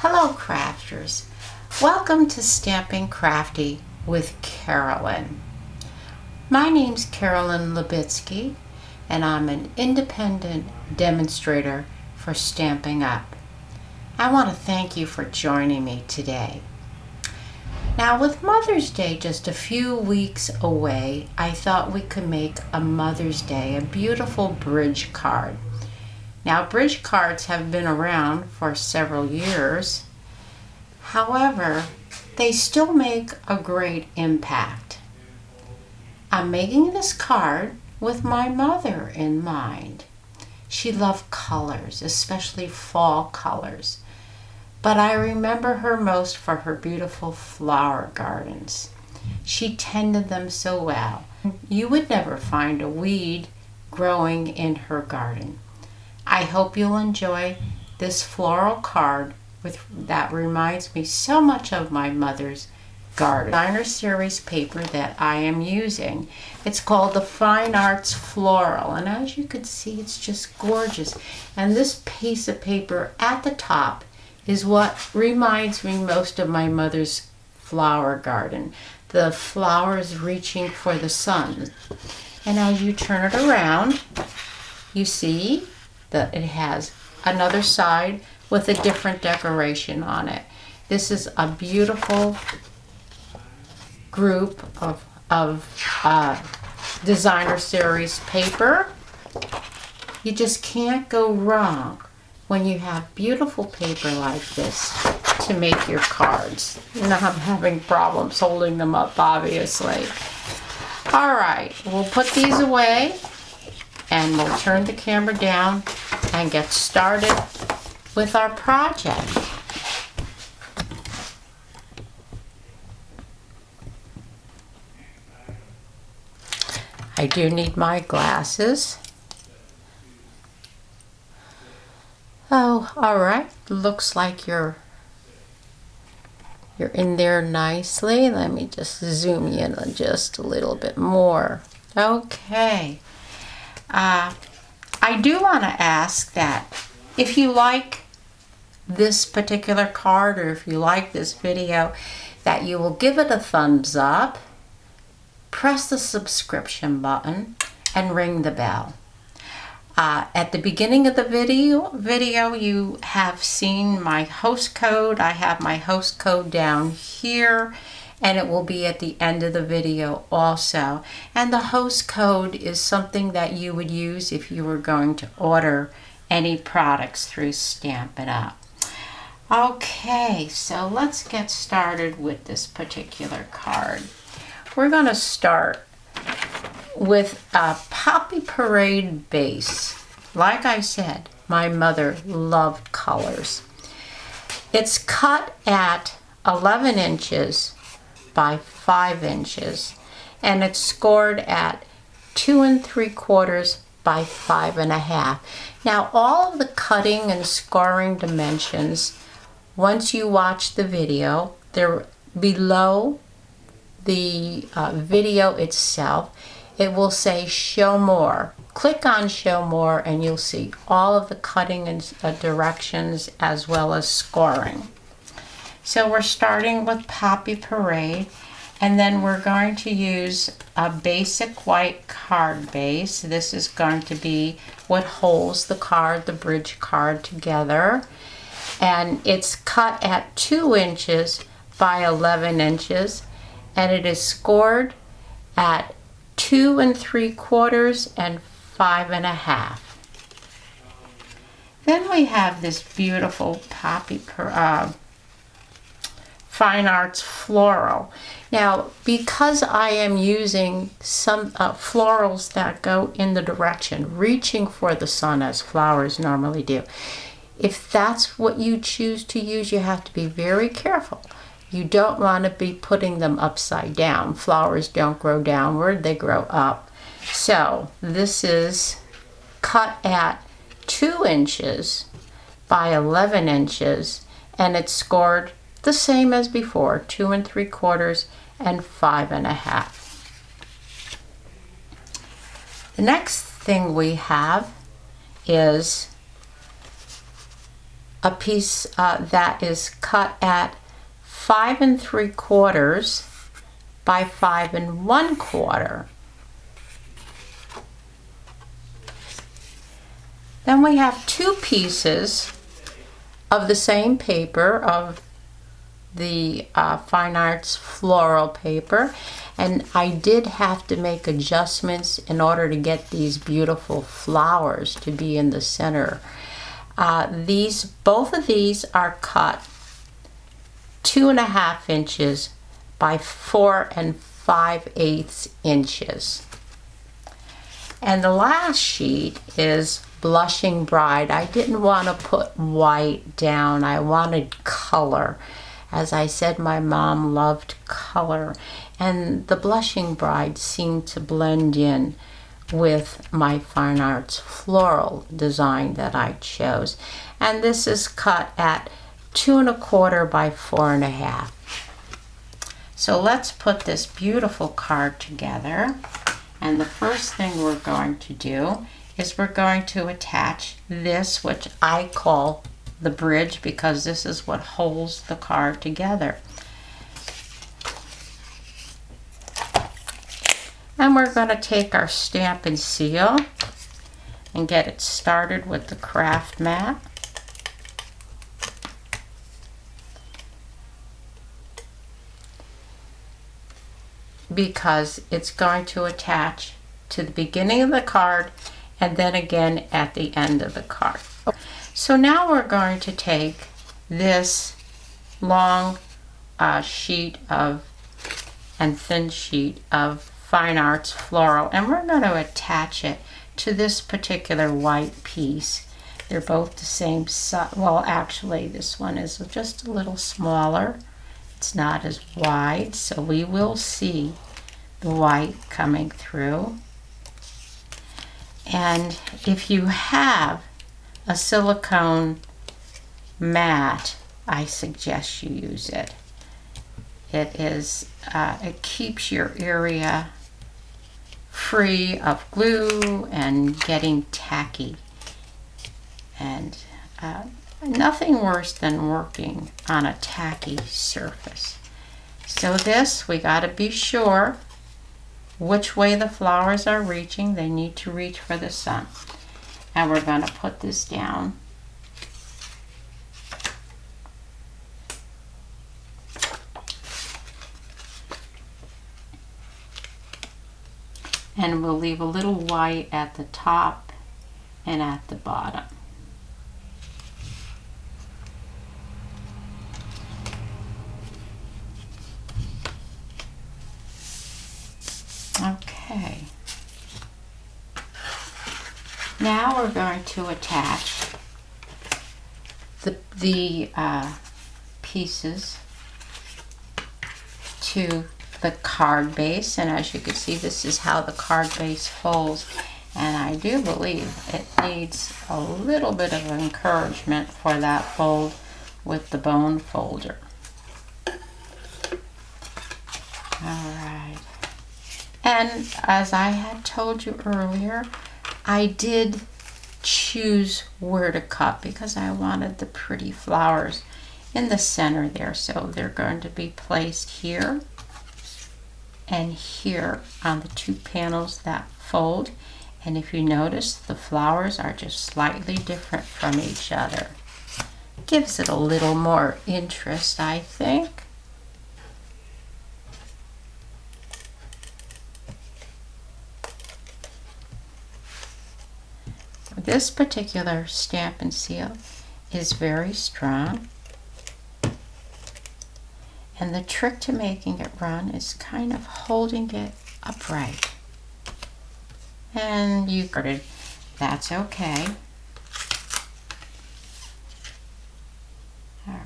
Hello crafters, welcome to Stamping Crafty with Carolyn. My name's Carolyn Libitsky and I'm an independent demonstrator for Stampin' Up. I want to thank you for joining me today. Now with Mother's Day just a few weeks away, I thought we could make a Mother's Day, a beautiful bridge card. Now, bridge cards have been around for several years. However, they still make a great impact. I'm making this card with my mother in mind. She loved colors, especially fall colors. But I remember her most for her beautiful flower gardens. She tended them so well. You would never find a weed growing in her garden. I hope you'll enjoy this floral card that reminds me so much of my mother's garden. Designer series paper that I am using. It's called the Fine Arts Floral, and as you can see, it's just gorgeous. And this piece of paper at the top is what reminds me most of my mother's flower garden. The flowers reaching for the sun. And as you turn it around, you see that it has another side with a different decoration on it. This is a beautiful group of designer series paper. You just can't go wrong when you have beautiful paper like this to make your cards. And I'm having problems holding them up, obviously. All right, we'll put these away and we'll turn the camera down and get started with our project. I do need my glasses. Oh, all right. Looks like you're in there nicely. Let me just zoom in just a little bit more. Okay. I do want to ask that if you like this particular card or if you like this video, that you will give it a thumbs up, press the subscription button, and ring the bell. At the beginning of the video, you have seen my host code. I have my host code down here, and it will be at the end of the video also. And the host code is something that you would use if you were going to order any products through Stampin' Up. Okay, so let's get started with this particular card. We're going to start with a Poppy Parade base. Like I said, my mother loved colors. It's cut at 11 inches by 5 inches, and it's scored at 2 3/4 by 5 1/2. Now all of the cutting and scoring dimensions, once you watch the video, they're below the video itself. It will say show more. Click on show more and you'll see all of the cutting and directions as well as scoring. So we're starting with Poppy Parade, and then we're going to use a basic white card base. This is going to be what holds the card, the bridge card, together. And it's cut at 2 inches by 11 inches, and it is scored at 2 3/4 and 5 1/2. Then we have this beautiful Poppy Fine Arts Floral. Now, because I am using some florals that go in the direction reaching for the sun as flowers normally do, if that's what you choose to use, you have to be very careful. You don't want to be putting them upside down. Flowers don't grow downward, they grow up. So this is cut at 2 inches by 11 inches, and it's scored the same as before, 2 3/4 and 5 1/2. The next thing we have is a piece that is cut at 5 3/4 by 5 1/4. Then we have 2 pieces of the same paper, of the Fine Arts Floral paper, and I did have to make adjustments in order to get these beautiful flowers to be in the center. Both of these are cut 2.5 inches by 4 5/8 inches. And the last sheet is Blushing Bride. I didn't want to put white down. I wanted color. As I said, my mom loved color, and the Blushing Bride seemed to blend in with my Fine Arts Floral design that I chose. And this is cut at 2 1/4 by 4 1/2. So let's put this beautiful card together. And the first thing we're going to do is we're going to attach this, which I call the bridge, because this is what holds the card together. And we're going to take our stamp and seal and get it started with the craft mat. Because it's going to attach to the beginning of the card and then again at the end of the card. So now we're going to take this long sheet of and thin sheet of Fine Arts Floral, and we're going to attach it to this particular white piece. They're both the same size. Well, actually, this one is just a little smaller. It's not as wide, so we will see the white coming through. And if you have a silicone mat, I suggest you use it. It keeps your area free of glue and getting tacky. And nothing worse than working on a tacky surface. So this, we got to be sure which way the flowers are reaching. They need to reach for the sun. And we're going to put this down. And we'll leave a little white at the top and at the bottom. Okay. Now we're going to attach the pieces to the card base, and as you can see, this is how the card base folds, and I do believe it needs a little bit of encouragement for that fold with the bone folder. Alright, and as I had told you earlier, I did choose where to cut because I wanted the pretty flowers in the center there, so they're going to be placed here and here on the 2 panels that fold. And if you notice, the flowers are just slightly different from each other. Gives it a little more interest, I think. This particular stamp and seal is very strong. And the trick to making it run is kind of holding it upright. And you got it. That's okay. All right.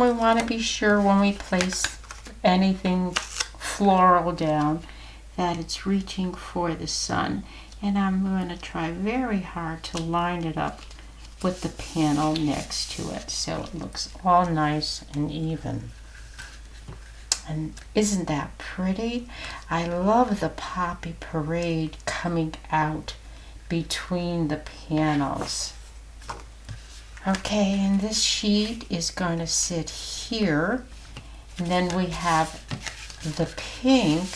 again, we want to be sure when we place anything floral down that it's reaching for the sun. And I'm going to try very hard to line it up with the panel next to it so it looks all nice and even. And isn't that pretty? I love the Poppy Parade coming out between the panels. Okay, and this sheet is going to sit here. And then we have the pink,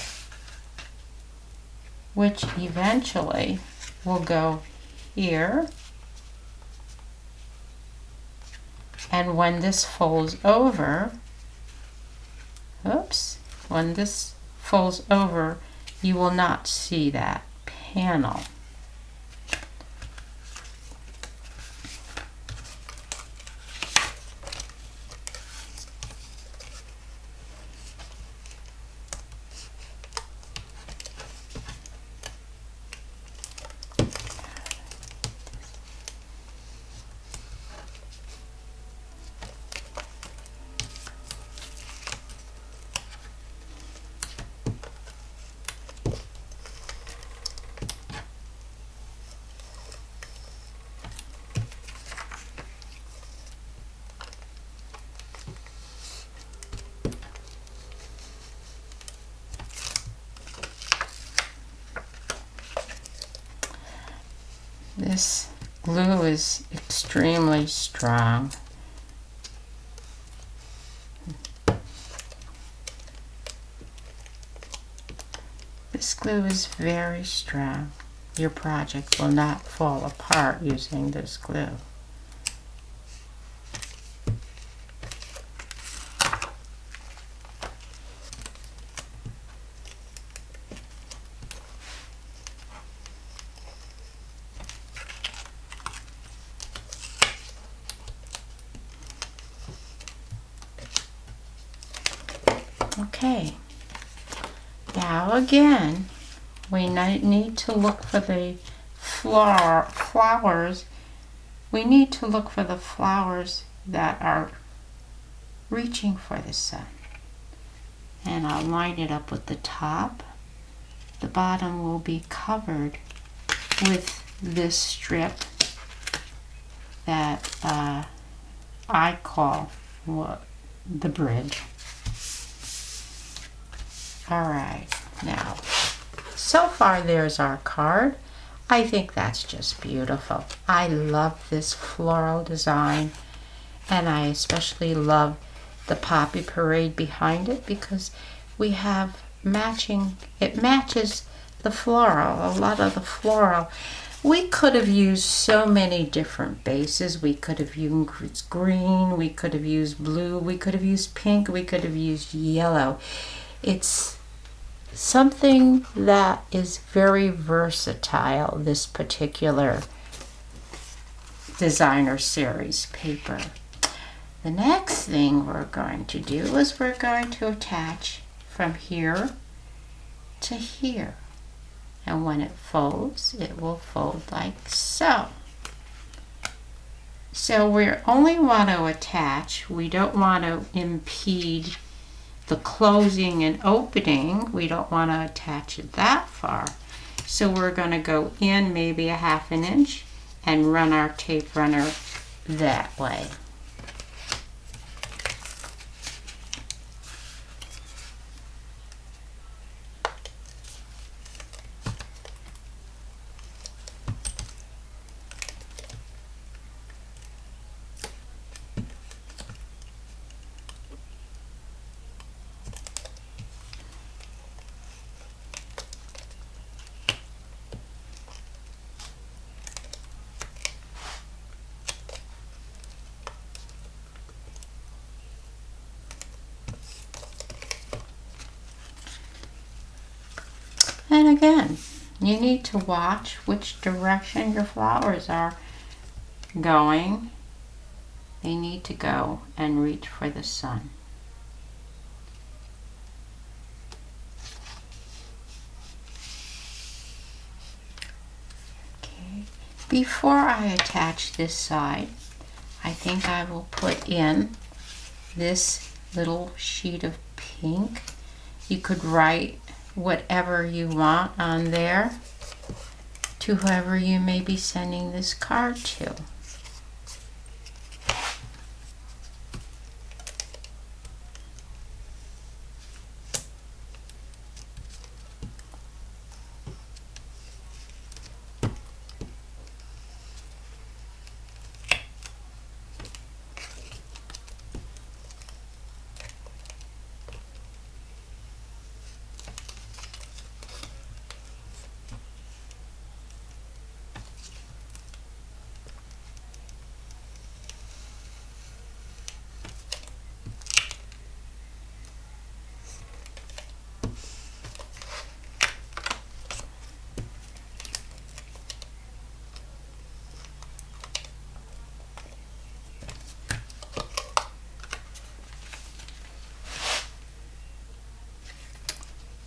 which eventually will go here. And when this folds over, when this folds over, you will not see that panel. This glue is extremely strong. This glue is very strong. Your project will not fall apart using this glue. Okay, now again, we need to look for the flowers. We need to look for the flowers that are reaching for the sun. And I'll line it up with the top. The bottom will be covered with this strip that I call the bridge. Alright, now, so far there's our card. I think that's just beautiful. I love this floral design, and I especially love the Poppy Parade behind it because we have matching, it matches the floral, a lot of the floral. We could have used so many different bases. We could have used green, we could have used blue, we could have used pink, we could have used yellow. It's something that is very versatile, this particular designer series paper. The next thing we're going to do is we're going to attach from here to here. And when it folds, it will fold like so. So we only want to attach, we don't want to impede the closing and opening. We don't want to attach it that far. So we're going to go in maybe a ½ inch and run our tape runner that way. And again, you need to watch which direction your flowers are going. They need to go and reach for the sun. Okay. Before I attach this side, I think I will put in this little sheet of pink. You could write whatever you want on there to whoever you may be sending this card to.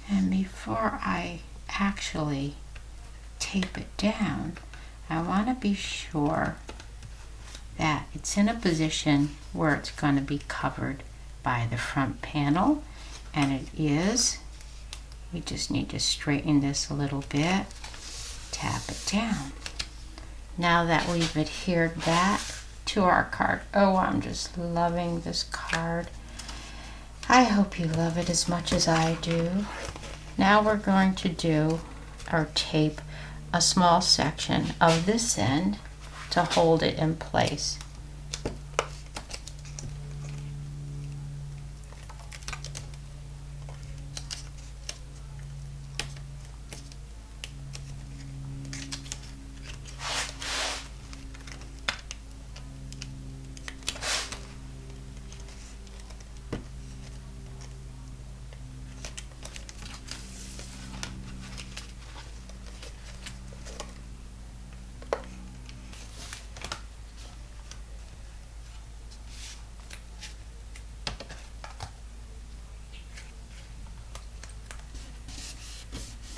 And before I actually tape it down, I want to be sure that it's in a position where it's going to be covered by the front panel, and it is. We just need to straighten this a little bit, tap it down. Now that we've adhered that to our card, oh, I'm just loving this card. I hope you love it as much as I do. Now we're going to do or tape a small section of this end to hold it in place.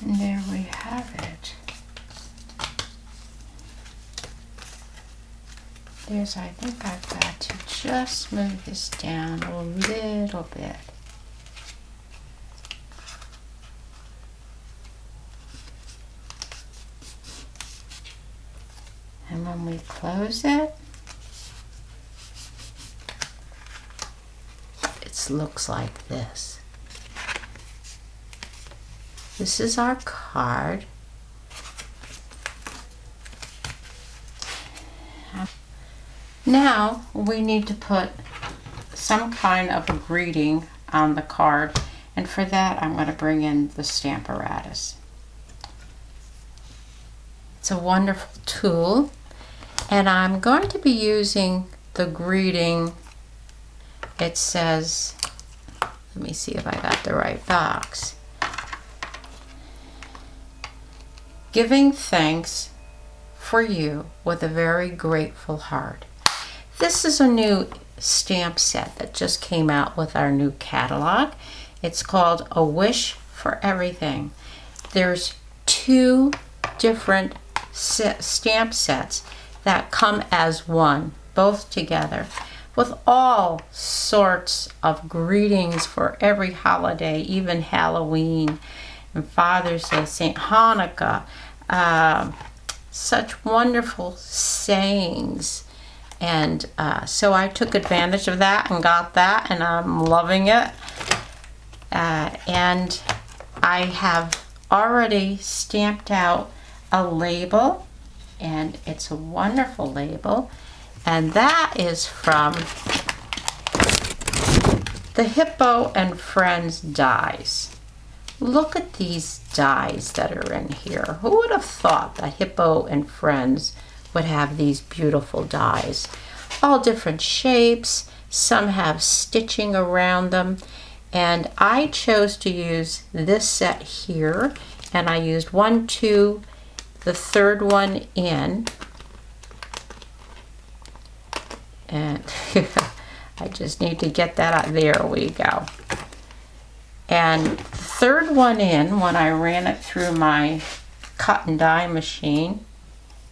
And there we have it. I think I've got to just move this down a little bit. And when we close it, it looks like this. This is our card. Now we need to put some kind of a greeting on the card, and for that I'm going to bring in the Stamparatus. It's a wonderful tool, and I'm going to be using the greeting. It says, let me see if I got the right box. Giving thanks for you with a very grateful heart. This is a new stamp set that just came out with our new catalog. It's called A Wish for Everything. There's 2 different stamp sets that come as one, both together, with all sorts of greetings for every holiday, even Halloween and Father's Day, St. Hanukkah, such wonderful sayings. And so I took advantage of that and got that, and I'm loving it. And I have already stamped out a label, and it's a wonderful label, and that is from the Hippo and Friends dies. Look at these dies that are in here. Who would have thought that Hippo and Friends would have these beautiful dies? All different shapes, some have stitching around them, and I chose to use this set here, and I used 1, 2, the third one in, and I just need to get that out. There we go. And the third one in, when I ran it through my cut and die machine,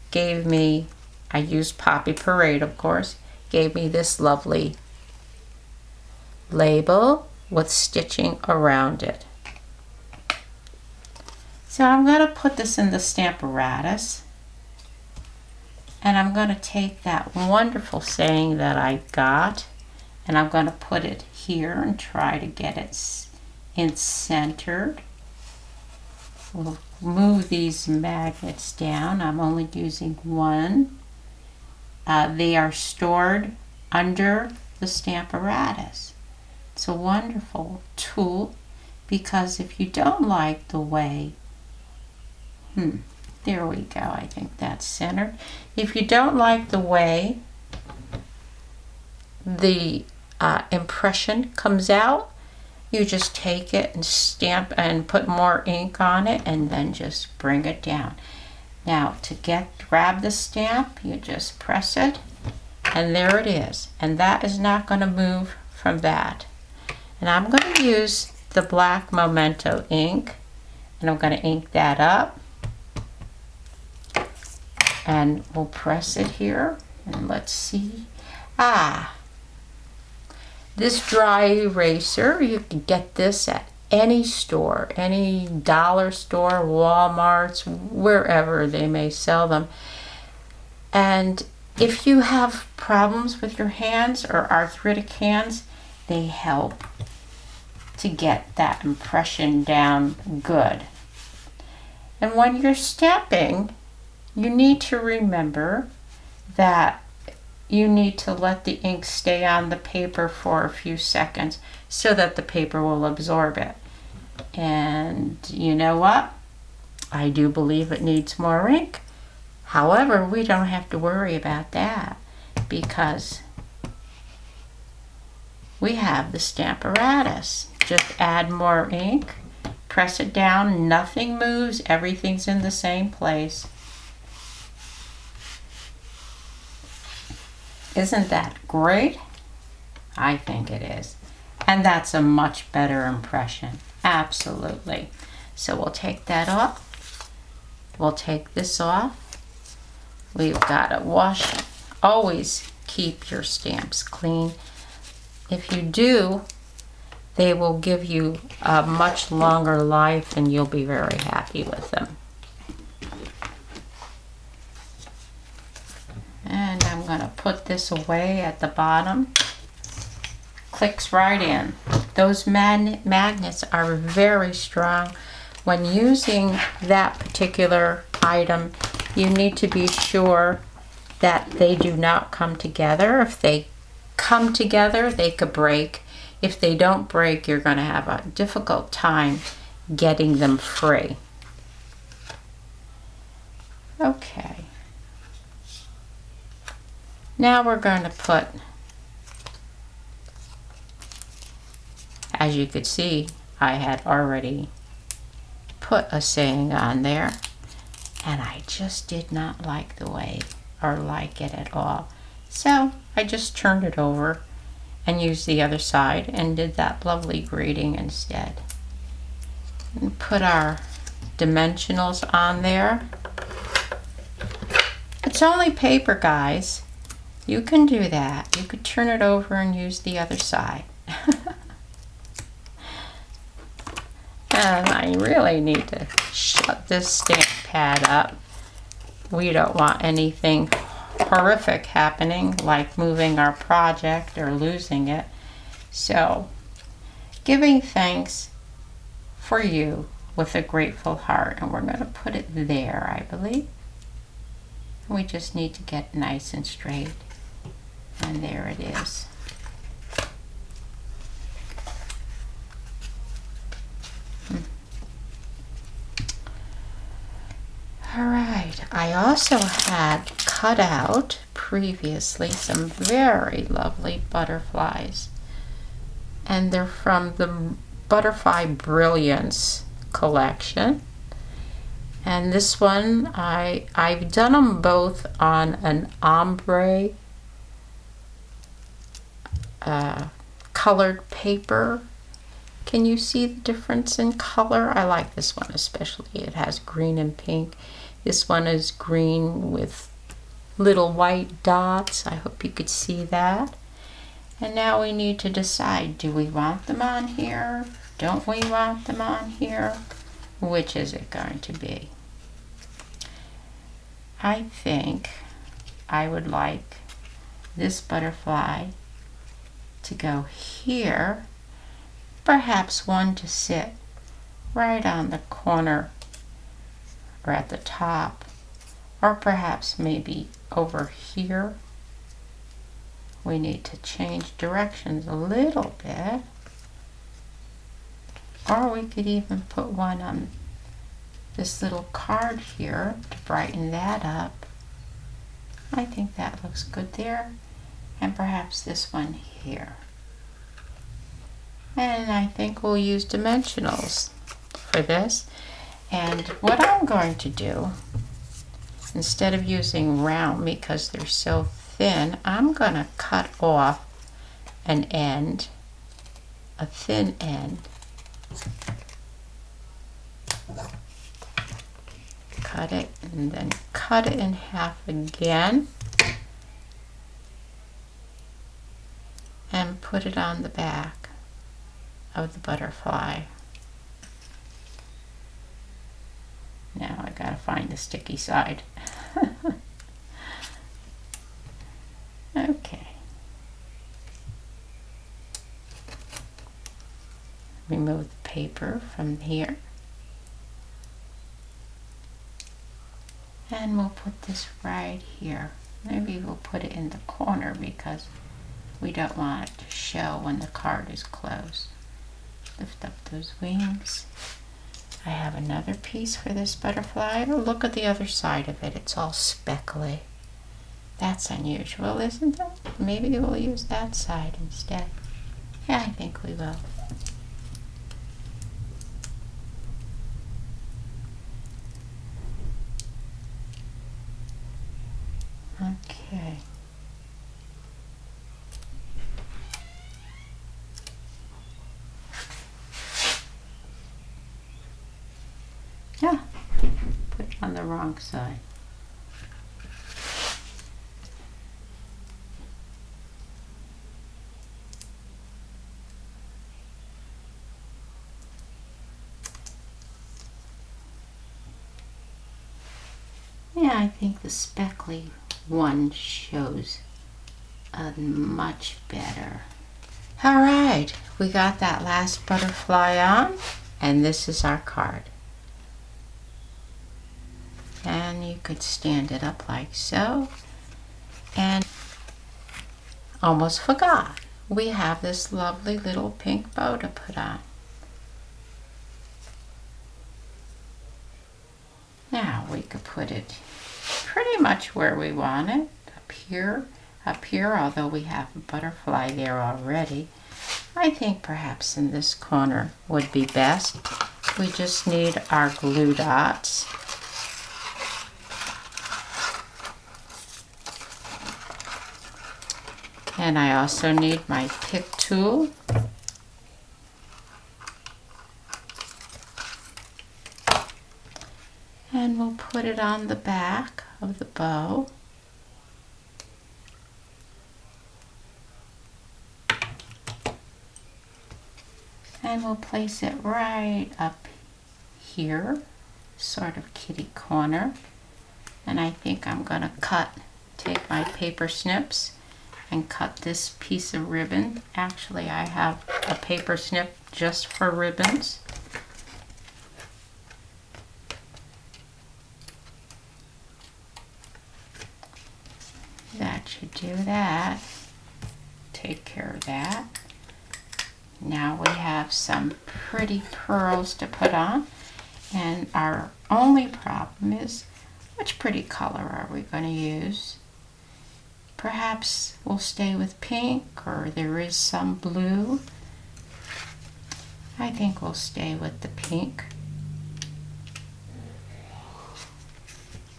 gave me, I used Poppy Parade of course, gave me this lovely label with stitching around it. So I'm going to put this in the Stamparatus, and I'm going to take that wonderful saying that I got, and I'm going to put it here and try to get it in centered. We'll move these magnets down. I'm only using one. They are stored under the Stamparatus. It's a wonderful tool because if you don't like the way, there we go, I think that's centered. If you don't like the way the impression comes out, you just take it and stamp and put more ink on it and then just bring it down. Now to grab the stamp, you just press it and there it is. And that is not going to move from that. And I'm going to use the black Momento ink and I'm going to ink that up. And we'll press it here and let's see. This dry eraser, you can get this at any store, any dollar store, Walmart's, wherever they may sell them. And if you have problems with your hands or arthritic hands, they help to get that impression down good. And when you're stamping, you need to remember that you need to let the ink stay on the paper for a few seconds so that the paper will absorb it. And you know what? I do believe it needs more ink. However, we don't have to worry about that because we have the Stamparatus. Just add more ink, press it down, nothing moves, everything's in the same place. Isn't that great? I think it is. And that's a much better impression. Absolutely. So we'll take that off. We'll take this off. We've got to wash. Always keep your stamps clean. If you do, they will give you a much longer life and you'll be very happy with them. And I'm going to put this away at the bottom. Clicks right in. Those magnets are very strong. When using that particular item, you need to be sure that they do not come together. If they come together, they could break. If they don't break, you're going to have a difficult time getting them free. Okay. Now we're going to put, as you could see, I had already put a saying on there, and I just did not like the way, or like it at all. So I just turned it over and used the other side and did that lovely grading instead. And put our dimensionals on there. It's only paper, guys. You can do that. You could turn it over and use the other side. And I really need to shut this stamp pad up. We don't want anything horrific happening, like moving our project or losing it. So, giving thanks for you with a grateful heart. And we're going to put it there, I believe. We just need to get nice and straight. And there it is. All right, I also had cut out previously some very lovely butterflies. And they're from the Butterfly Brilliance collection. And this one, I've done them both on an ombre colored paper. Can you see the difference in color? I like this one especially. It has green and pink. This one is green with little white dots. I hope you could see that. And now we need to decide, do we want them on here? Don't we want them on here? Which is it going to be? I think I would like this butterfly to go here, perhaps one to sit right on the corner or at the top, or perhaps maybe over here. We need to change directions a little bit, or we could even put one on this little card here to brighten that up. I think that looks good there, and perhaps this one here. And I think we'll use dimensionals for this. And what I'm going to do, instead of using round because they're so thin, I'm going to cut off an end, a thin end. Cut it and then cut it in half again and put it on the back of the butterfly. Now I gotta find the sticky side. Okay. Remove the paper from here. And we'll put this right here. Maybe we'll put it in the corner because we don't want it to show when the card is closed. Lift up those wings. I have another piece for this butterfly. Oh, look at the other side of it. It's all speckly. That's unusual, isn't it? Maybe we'll use that side instead. Yeah, I think we will. Okay. Yeah, put it on the wrong side. Yeah, I think the speckly one shows much better. All right, we got that last butterfly on, and this is our card. And you could stand it up like so. And almost forgot, we have this lovely little pink bow to put on. Now we could put it pretty much where we want it, up here, although we have a butterfly there already. I think perhaps in this corner would be best. We just need our glue dots. And I also need my pick tool. And we'll put it on the back of the bow. And we'll place it right up here, sort of kitty corner. And I think I'm gonna take my paper snips and cut this piece of ribbon. Actually, I have a paper snip just for ribbons. That should do that. Take care of that. Now we have some pretty pearls to put on, and our only problem is which pretty color are we going to use? Perhaps we'll stay with pink, or there is some blue. I think we'll stay with the pink.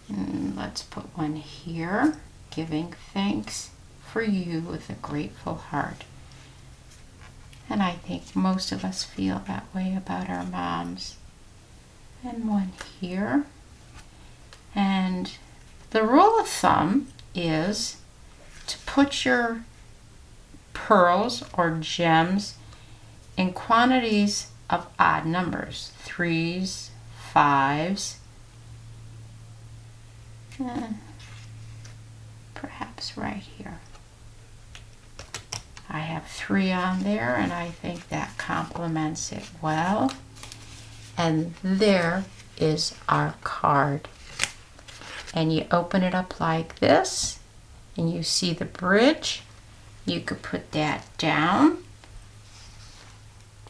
And let's put one here, giving thanks for you with a grateful heart. And I think most of us feel that way about our moms. And one here. And the rule of thumb is to put your pearls or gems in quantities of odd numbers, 3s, 5s, perhaps right here. I have 3 on there, and I think that complements it well. And there is our card. And you open it up like this, and you see the bridge. You could put that down,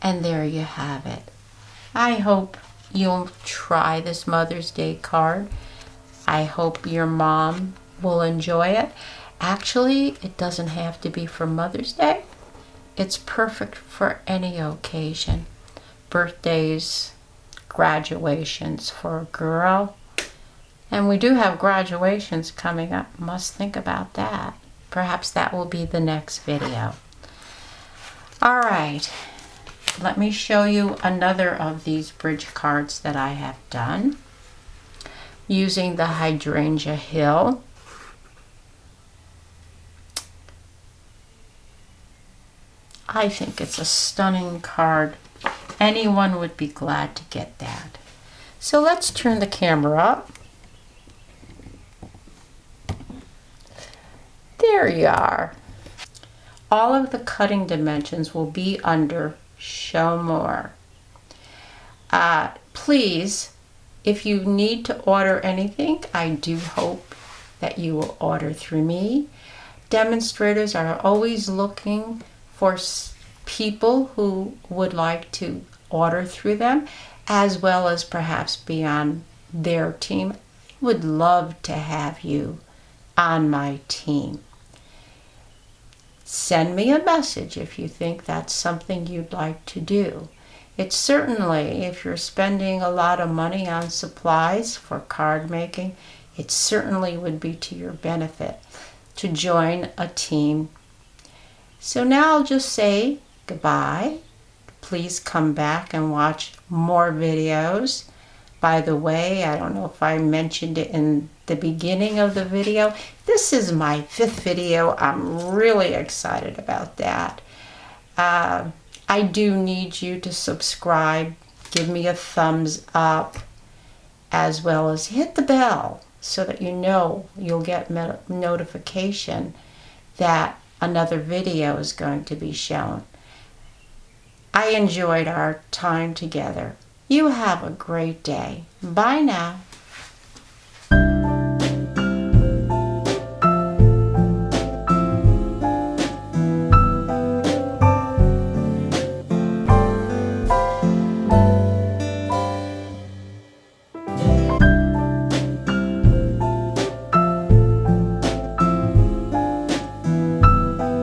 and there you have it. I hope you'll try this Mother's Day card. I hope your mom will enjoy it. Actually, it doesn't have to be for Mother's Day. It's perfect for any occasion. Birthdays, graduations for a girl. And we do have graduations coming up. Must think about that. Perhaps that will be the next video. All right. Let me show you another of these bridge cards that I have done using the Hydrangea Hill. I think it's a stunning card. Anyone would be glad to get that. So let's turn the camera up. There you are. All of the cutting dimensions will be under Show More. Please, if you need to order anything, I do hope that you will order through me. Demonstrators are always looking for people who would like to order through them, as well as perhaps be on their team. Would love to have you on my team. Send me a message if you think that's something you'd like to do. It's certainly, if you're spending a lot of money on supplies for card making, it certainly would be to your benefit to join a team. So now I'll just say goodbye. Please come back and watch more videos. By the way, I don't know if I mentioned it in the beginning of the video. This is my 5th video. I'm really excited about that. I do need you to subscribe, give me a thumbs up, as well as hit the bell so that you know you'll get notification that another video is going to be shown. I enjoyed our time together. You have a great day. Bye now.